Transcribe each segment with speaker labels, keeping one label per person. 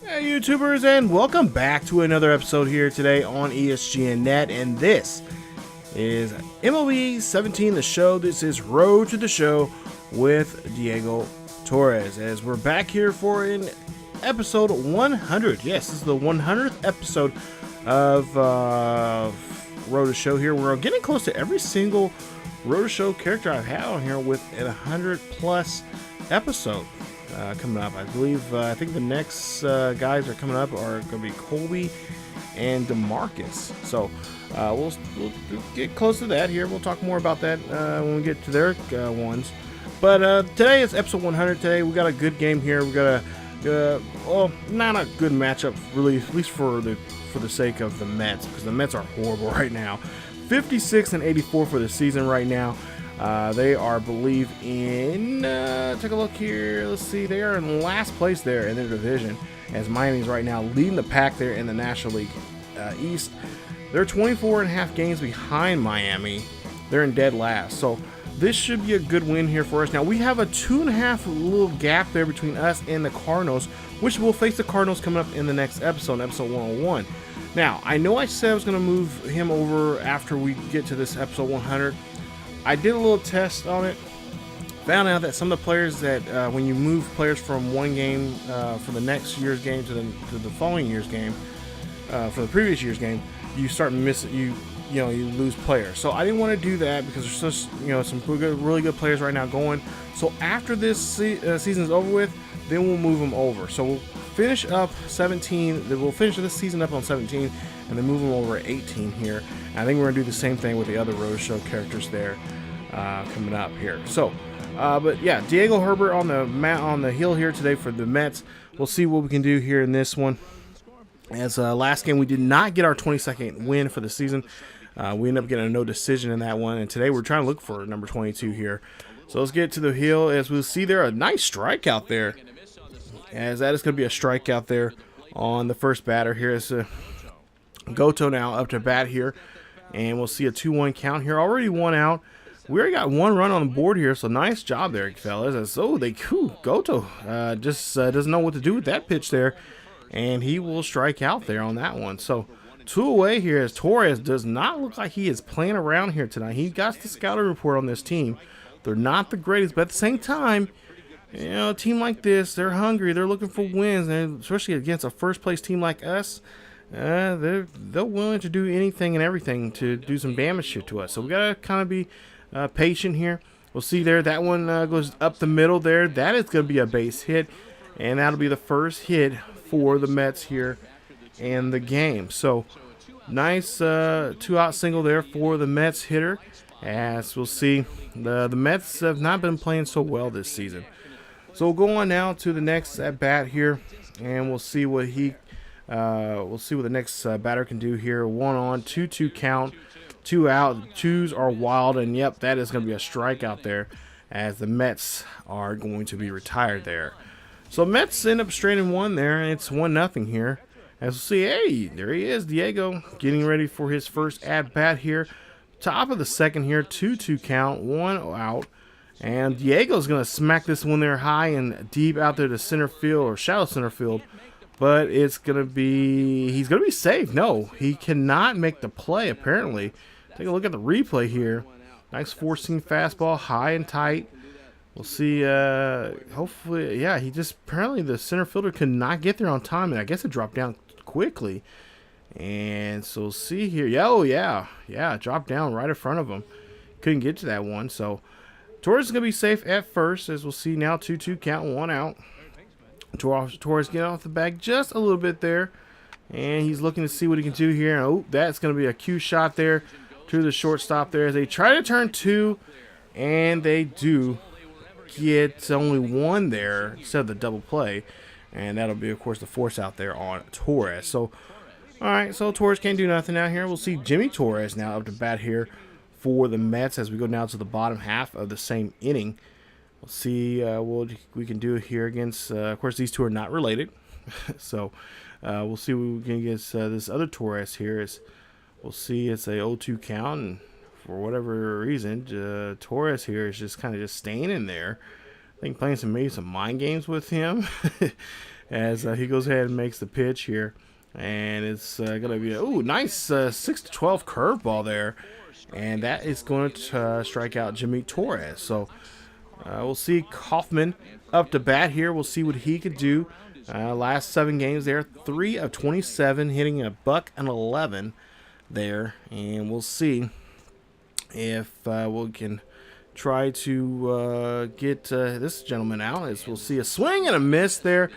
Speaker 1: Hey YouTubers, and welcome back to another episode here today on ESGNet, and this is MLB 17 The Show. This is Road to the Show with Diego Torres, as we're back here for an episode 100. Yes, this is the 100th episode of Road to Show here. We're getting close to every single Road to Show character I've had on here with a 100 plus episode. Coming up, I believe. I think the next guys are coming up are going to be Colby and DeMarcus. So we'll get close to that here. We'll talk more about that when we get to their ones. But today is episode 100. Today we got a good game here. We got well, not a good matchup really, at least for the sake of the Mets, because the Mets are horrible right now. 56 and 84 for the season right now. They are, I believe, in, take a look here, let's see, they are in last place there in their division, as Miami's right now leading the pack there in the National League East. They're 24.5 games behind Miami. They're in dead last, so this should be a good win here for us. Now, we have a 2.5 little gap there between us and the Cardinals, which will face the Cardinals coming up in the next episode 101. Now, I know I said I was going to move him over after we get to this episode 100. I did a little test on it, found out that some of the players that when you move players from one game for the next year's game to the following year's game, for the previous year's game, you start missing, you lose players. So I didn't want to do that because there's just some really good players right now going. So after this season is over with, then we'll move them over. So we'll finish up 17. We'll finish this season up on 17, and then move them over at 18 here. And I think we're gonna do the same thing with the other Road Show characters there coming up here. So, but yeah, Diego Herbert on the hill here today for the Mets. We'll see what we can do here in this one. As last game we did not get our 22nd win for the season. We ended up getting a no decision in that one, and today we're trying to look for number 22 here. So let's get to the hill. As we'll see there, a nice strikeout there. As that is going to be a strikeout there on the first batter here. It's Goto now up to bat here, and we'll see a 2-1 count here. Already one out. We already got one run on the board here, so nice job there, fellas. As Goto just doesn't know what to do with that pitch there, and he will strike out there on that one. So 2 away here, as Torres does not look like he is playing around here tonight. He got the scouting report on this team. They're not the greatest, but at the same time, a team like this, they're hungry. They're looking for wins, and especially against a first-place team like us, they're willing to do anything and everything to do some damage here to us. So we gotta kind of be patient here. We'll see there. That one goes up the middle there. That is going to be a base hit, and that'll be the first hit for the Mets here in the game. So nice 2-out single there for the Mets hitter. As we'll see, the Mets have not been playing so well this season. So we'll go on now to the next at bat here, and we'll see what the next batter can do here. 1 on, 2-2 count, 2 out. 2s are wild, and yep, that is going to be a strikeout there, as the Mets are going to be retired there. So Mets end up straining 1 there, and it's 1-0 here. As we'll see, hey, there he is, Diego, getting ready for his first at bat here. Top of the second here, 2-2 count, 1 out. And Diego's going to smack this one there high and deep out there to center field, or shallow center field. But it's going to be, he's going to be safe. No, he cannot make the play, apparently. Take a look at the replay here. Nice 4-seam fastball, high and tight. We'll see, hopefully, yeah, apparently the center fielder could not get there on time, and I guess it dropped down quickly. And so we'll see here. Yeah, it dropped down right in front of him. Couldn't get to that one, so Torres is going to be safe at first, as we'll see now. 2-2 count, 1 out. Torres getting off the bag just a little bit there, and he's looking to see what he can do here. Oh, that's going to be a cue shot there to the shortstop there, as they try to turn 2, and they do get only 1 there instead of the double play, and that'll be, of course, the force out there on Torres. So, all right, so Torres can't do nothing out here. We'll see Jimmy Torres now up to bat here for the Mets as we go down to the bottom half of the same inning. We'll see what we can do here against, of course, these two are not related. So we'll see what we can against this other Torres here. We'll see it's a 0-2 count, and for whatever reason, Torres here is just kind of just staying in there. I think playing maybe some mind games with him. as he goes ahead and makes the pitch here. And it's going to be a nice 6-12 curveball there. And that is going to strike out Jimmy Torres. So we'll see Kaufman up to bat here. We'll see what he could do. Last 7 games there, 3 of 27, hitting a $111 there. And we'll see if we can try to get this gentleman out. As we'll see a swing and a miss there.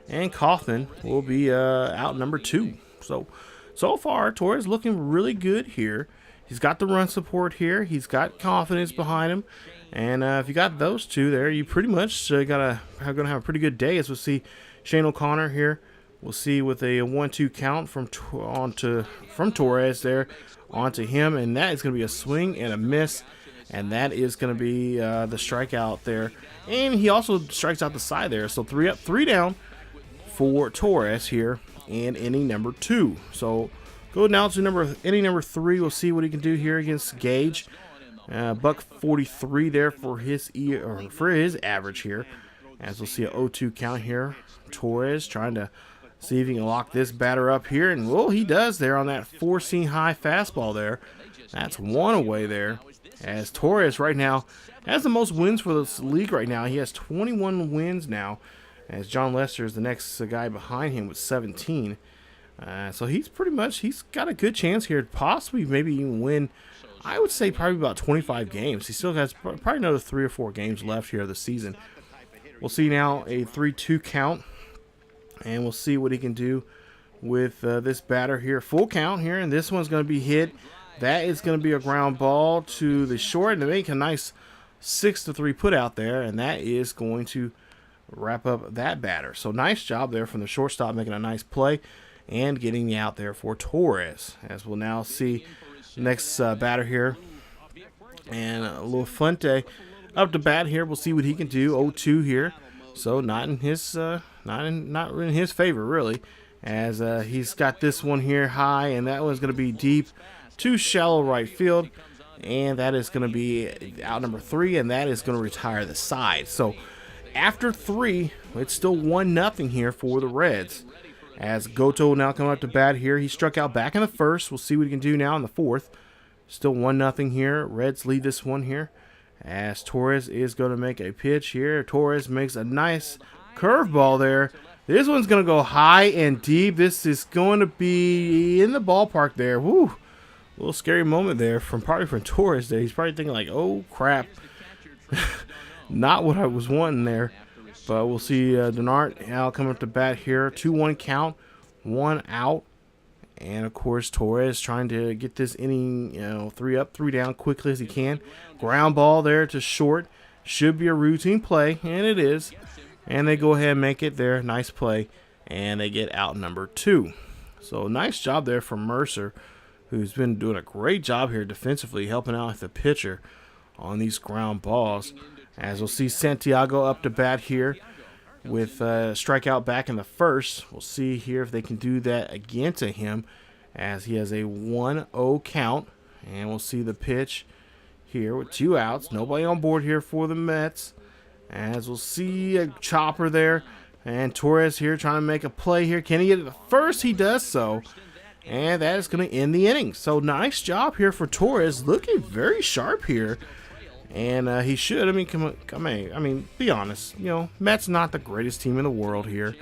Speaker 1: And Kaufman will be out number 2. So far, Torres looking really good here. He's got the run support here. He's got confidence behind him. And if you got those two there, you pretty much gonna have a pretty good day. As we'll see Shane O'Connor here. We'll see with a 1-2 count from Torres there onto him. And that is going to be a swing and a miss. And that is going to be the strikeout there. And he also strikes out the side there. So 3 up, 3 down for Torres here in inning number 2. So go now to inning number 3. We'll see what he can do here against Gage. $143 there for his average here. As we'll see a 0-2 count here. Torres trying to see if he can lock this batter up here, and he does there on that 4-seam high fastball there. That's 1 away there. As Torres right now has the most wins for this league right now. He has 21 wins now. As John Lester is the next guy behind him with 17. So he's got a good chance here to possibly maybe even win, I would say probably about 25 games. He still has probably another 3 or 4 games left here this season. We'll see now a 3-2 count. And we'll see what he can do with this batter here. Full count here, and this one's going to be hit. That is going to be a ground ball to the short, and to make a nice 6-3 put out there, and that is going to wrap up that batter. So nice job there from the shortstop, making a nice play and getting the out there for Torres. As we'll now see the next batter here, and a little Fuente up to bat here. We'll see what he can do. 0-2 here, so not in his favor really, as he's got this one here high, and that one's going to be deep to shallow right field, and that is going to be out number 3, and that is going to retire the side. So after 3, it's still 1-0 here for the Reds. As Goto now coming up to bat here. He struck out back in the first. We'll see what he can do now in the 4th. Still 1-0 here. Reds lead this one here. As Torres is going to make a pitch here. Torres makes a nice curveball there. This one's going to go high and deep. This is going to be in the ballpark there. Woo! A little scary moment there from Torres there. He's probably thinking like, oh crap. Not what I was wanting there. But we'll see Denart now coming up to bat here. 2-1 count, 1 out. And, of course, Torres trying to get this inning, 3 up, 3 down quickly as he can. Ground ball there to short. Should be a routine play, and it is. And they go ahead and make it there. Nice play. And they get out number 2. So, nice job there from Mercer, who's been doing a great job here defensively, helping out with the pitcher on these ground balls. As we'll see Santiago up to bat here with strikeout back in the first. We'll see here if they can do that again to him, as he has a 1-0 count. And we'll see the pitch here with 2 outs. Nobody on board here for the Mets. As we'll see a chopper there. And Torres here trying to make a play here. Can he get it the first? He does so. And that is going to end the inning. So nice job here for Torres. Looking very sharp here. And he should. I mean, come on. Be honest. Mets not the greatest team in the world here.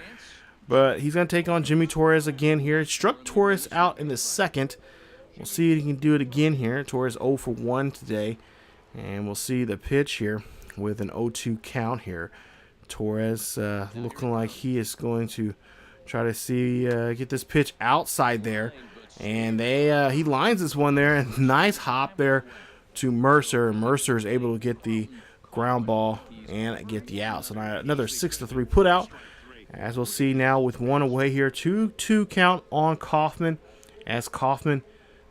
Speaker 1: But he's going to take on Jimmy Torres again here. Struck Torres out in the 2nd. We'll see if he can do it again here. Torres 0 for 1 today. And we'll see the pitch here with an 0-2 count here. Torres looking like he is going to try to see get this pitch outside there. And he lines this one there. And nice hop there to Mercer. Mercer is able to get the ground ball and get the out. So now another 6-3 put out. As we'll see now with 1 away here, 2-2 count on Kaufman. As Kaufman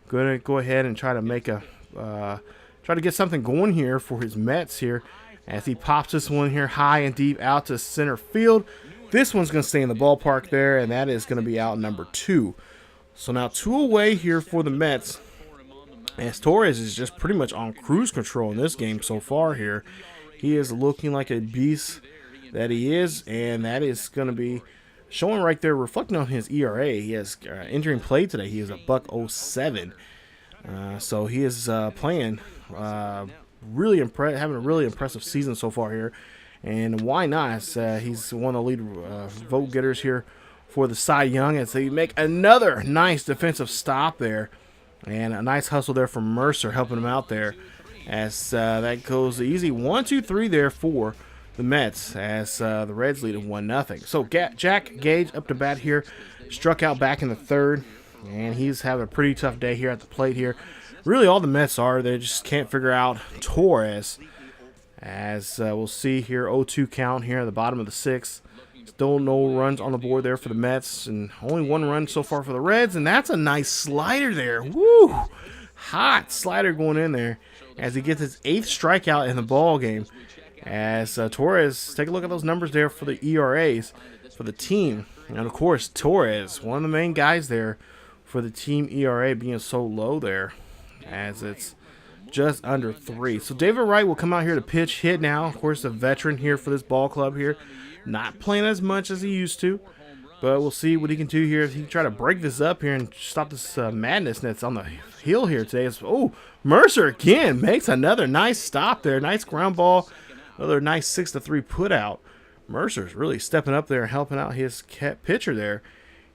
Speaker 1: going to go ahead and try to make try to get something going here for his Mets here. As he pops this one here high and deep out to center field. This one's going to stay in the ballpark there, and that is going to be out number 2. So now 2 away here for the Mets. As Torres is just pretty much on cruise control in this game so far here. He is looking like a beast that he is, and that is going to be showing right there, reflecting on his ERA. He has entering play today. He is a .07. So he is playing really having a really impressive season so far here. And why not? He's one of the lead vote getters here for the Cy Young as they make another nice defensive stop there. And a nice hustle there from Mercer helping him out there as that goes easy 1-2-3 there for the Mets as the Reds lead at 1-0. So Jack Gage up to bat here, struck out back in the third, and he's having a pretty tough day here at the plate here. Really all the Mets are, they just can't figure out Torres as we'll see here 0-2 count here at the bottom of the sixth. Still no runs on the board there for the Mets, and only one run so far for the Reds, and that's a nice slider there. Woo! Hot slider going in there as he gets his 8th strikeout in the ball game. As Torres, take a look at those numbers there for the ERAs for the team. And of course, Torres, one of the main guys there for the team ERA being so low there as it's just under 3. So David Wright will come out here to pitch hit now. Of course, a veteran here for this ball club here. Not playing as much as he used to, but we'll see what he can do here. If he can try to break this up here and stop this madness that's on the hill here today. Oh, Mercer again makes another nice stop there. Nice ground ball. Another nice 6-3 put out. Mercer's really stepping up there and helping out his pitcher there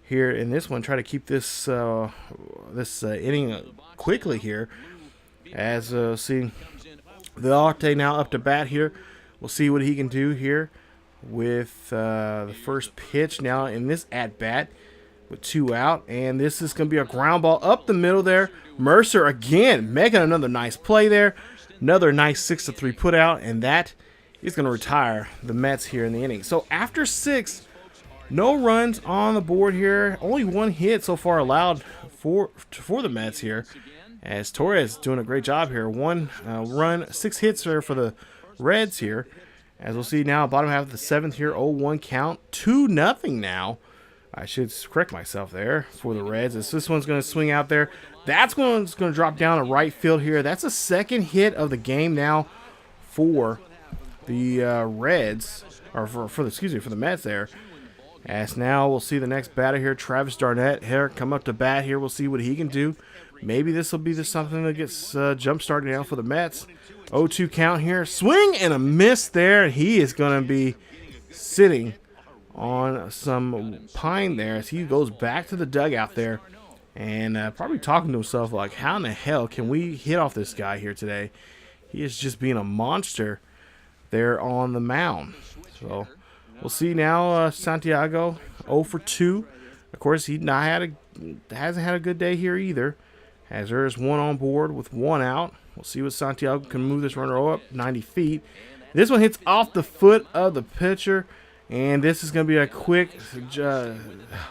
Speaker 1: here in this one. Try to keep this inning quickly here. As see Villarte now up to bat here. We'll see what he can do here with the first pitch now in this at-bat with 2 out. And this is going to be a ground ball up the middle there. Mercer again making another nice play there. Another nice 6-3 put out, and that is going to retire the Mets here in the inning. So after 6, no runs on the board here. Only 1 hit so far allowed for the Mets here. As Torres doing a great job here. 1 run, 6 hits there for the Reds here. As we'll see now, bottom half of the 7th here, 0-1 count, 2-0 now. I should correct myself there for the Reds. As this one's going to swing out there. That's one's going to drop down to right field here. That's a 2nd hit of the game now for the Reds, or for the Mets there. As now we'll see the next batter here, Travis Darnett here come up to bat here. We'll see what he can do. Maybe this will be something that gets jump started now for the Mets. 0-2 count here. Swing and a miss there. He is going to be sitting on some pine there as he goes back to the dugout there and probably talking to himself like, how in the hell can we hit off this guy here today? He is just being a monster there on the mound. So we'll see now Santiago 0-2. Of course, he hasn't had a good day here either. As there is 1 on board with 1 out. We'll see what Santiago can move this runner up 90 feet. This one hits off the foot of the pitcher. And this is going to be a quick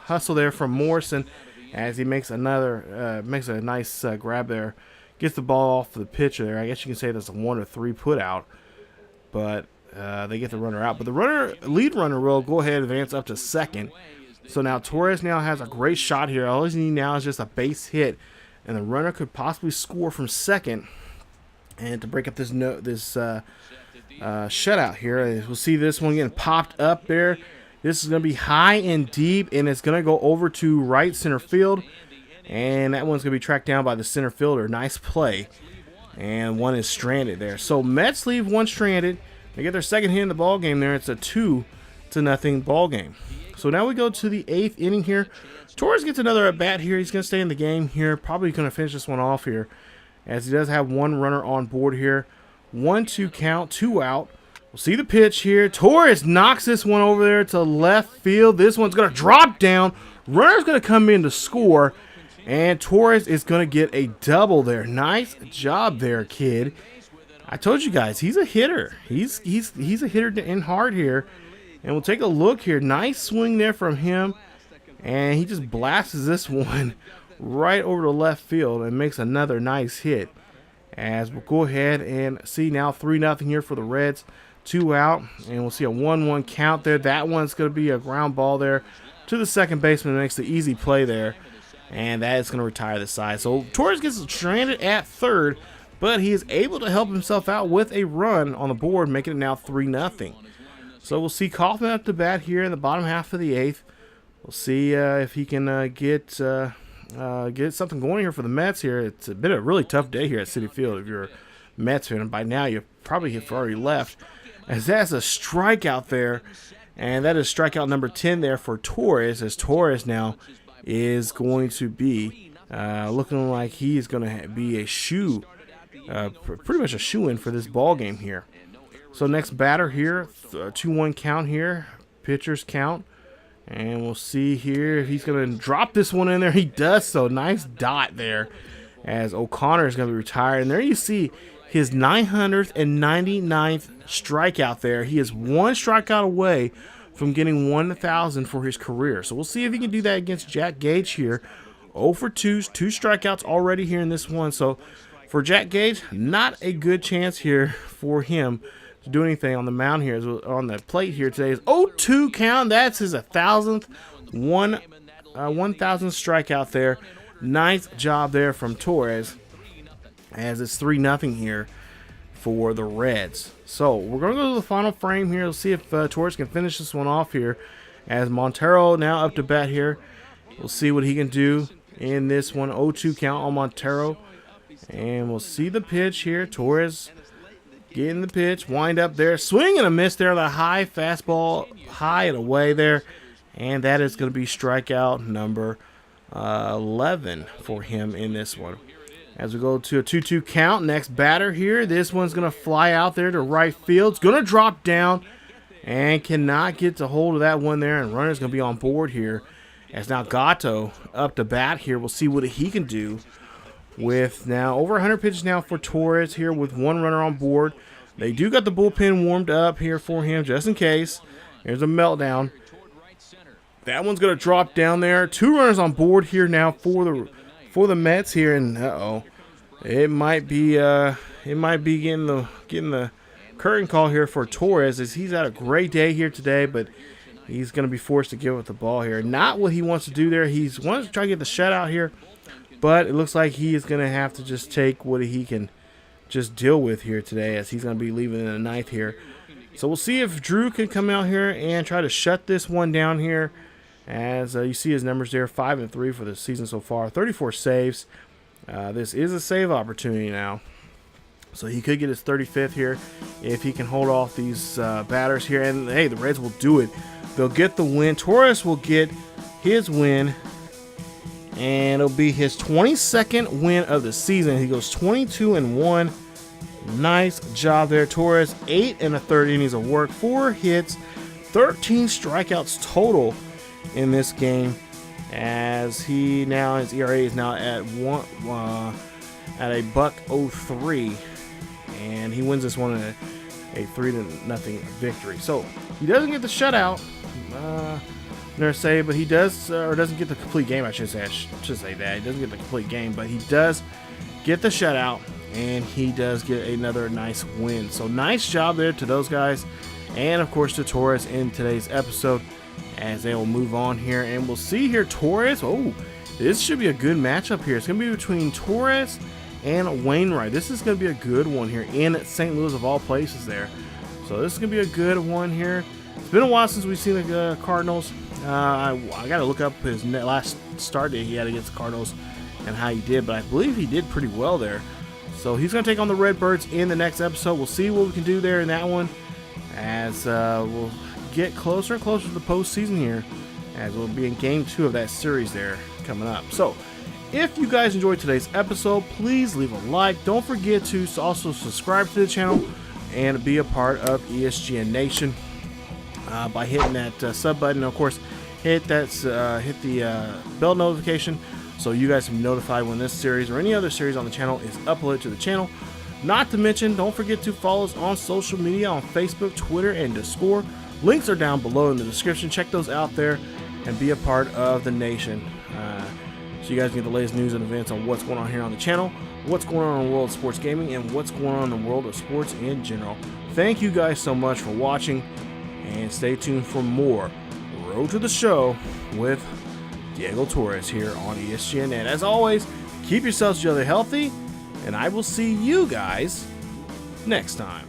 Speaker 1: hustle there from Morrison as he makes a nice grab there. Gets the ball off the pitcher there. I guess you can say that's a 1 or 3 put out. But they get the runner out. But the lead runner will go ahead and advance up to 2nd. So now Torres now has a great shot here. All he needs now is just a base hit. And the runner could possibly score from 2nd. And to break up this shutout here, we'll see this one getting popped up there. This is going to be high and deep, and it's going to go over to right center field. And that one's going to be tracked down by the center fielder. Nice play. And 1 is stranded there. So Mets leave 1 stranded. They get their 2nd hit in the ball game there. It's a 2-0 ball game. So now we go to the 8th inning here. Torres gets another at bat here. He's going to stay in the game here. Probably going to finish this one off here, as he does have 1 runner on board here. 1-2 count, 2 out. We'll see the pitch here. Torres knocks this one over there to left field. This one's going to drop down. Runner's going to come in to score, and Torres is going to get a double there. Nice job there, kid. I told you guys, he's a hitter. He's a hitter in hard here. And we'll take a look here. Nice swing there from him. And he just blasts this one right over to left field and makes another nice hit. As we'll go ahead and see now 3-0 here for the Reds. 2 out. And we'll see a 1-1 count there. That one's going to be a ground ball there to the second baseman. Makes the easy play there. And that is going to retire the side. So Torres gets stranded at 3rd. But he is able to help himself out with a run on the board, making it now 3-0. So we'll see Kaufman up to bat here in the bottom half of the 8th. we'll see if he can get something going here for the Mets here. It's been a really tough day here at Citi Field if you're a Mets fan, and by now you probably have already left, as that's a strikeout there, and that is strikeout number 10 there for Torres, as Torres now is going to be looking like he's going to be a pretty much a shoe-in for this ball game here. So next batter here, 2-1 count here, pitcher's count. And we'll see here if he's going to drop this one in there. He does so. Nice dot there as O'Connor is going to be retired. And there you see his 999th strikeout there. He is one strikeout away from getting 1,000 for his career. So we'll see if he can do that against Jack Gage here. 0 for 2, 2 strikeouts already here in this one. So for Jack Gage, not a good chance here for him to do anything on the mound here. On the plate here today is 0-2 count. That's his 1,000th strikeout there. Nice job there from Torres, as it's 3-0 here for the Reds. So we're going to go to the final frame here. Let's see if Torres can finish this one off here, as Montero now up to bat here. We'll see what he can do in this one. 0-2 count on Montero, and we'll see the pitch here. Torres getting the pitch, wind up there, swing and a miss there, the high fastball, high and away there, and that is going to be strikeout number 11 for him in this one. As we go to a 2-2 count, next batter here, this one's going to fly out there to right field. It's going to drop down and cannot get to hold of that one there, and runner's going to be on board here. As now Gatto up to bat here, we'll see what he can do. With now over 100 pitches now for Torres here with one runner on board. They do got the bullpen warmed up here for him just in case. There's a meltdown. That one's going to drop down there. 2 runners on board here now for the Mets here, and it might be getting the curtain call here for Torres, as he's had a great day here today, but he's going to be forced to give up the ball here. Not what he wants to do there. He wants to try to get the shutout here, but it looks like he is going to have to just take what he can just deal with here today, as he's going to be leaving in the ninth here. So we'll see if Drew can come out here and try to shut this one down here. As you see his numbers there, 5-3 for the season so far, 34 saves. This is a save opportunity now, so he could get his 35th here if he can hold off these batters here. And hey, the Reds will do it. They'll get the win. Torres will get his win, and it'll be his 22nd win of the season. He goes 22-1. Nice job there, Torres. 8 1/3 innings of work, 4 hits, 13 strikeouts total in this game. As his ERA is now at $1.03, and he wins this one in a 3-0 victory. So he doesn't get the shutout, but he does, or doesn't get the complete game. I should say that he doesn't get the complete game, but he does get the shutout, and he does get another nice win. So nice job there to those guys, and of course to Torres in today's episode, as they will move on here. And we'll see here, Torres. Oh, this should be a good matchup here. It's going to be between Torres and Wainwright. This is going to be a good one here in St. Louis of all places there. So this is going to be a good one here. It's been a while since we've seen the Cardinals. I got to look up his last start day he had against the Cardinals and how he did, but I believe he did pretty well there. So he's going to take on the Redbirds in the next episode. We'll see what we can do there in that one, as we'll get closer and closer to the postseason here, as we'll be in game 2 of that series there coming up. So if you guys enjoyed today's episode, please leave a like. Don't forget to also subscribe to the channel and be a part of ESGN Nation by hitting that sub button. Of course, hit the bell notification so you guys can be notified when this series or any other series on the channel is uploaded to the channel. Not to mention, don't forget to follow us on social media on Facebook, Twitter, and Discord. Links are down below in the description. Check those out there and be a part of the nation, so you guys can get the latest news and events on what's going on here on the channel, what's going on in the world of sports gaming, and what's going on in the world of sports in general. Thank you guys so much for watching, and stay tuned for more Road to the Show with Diego Torres here on ESGNet. As always, keep yourselves healthy, and I will see you guys next time.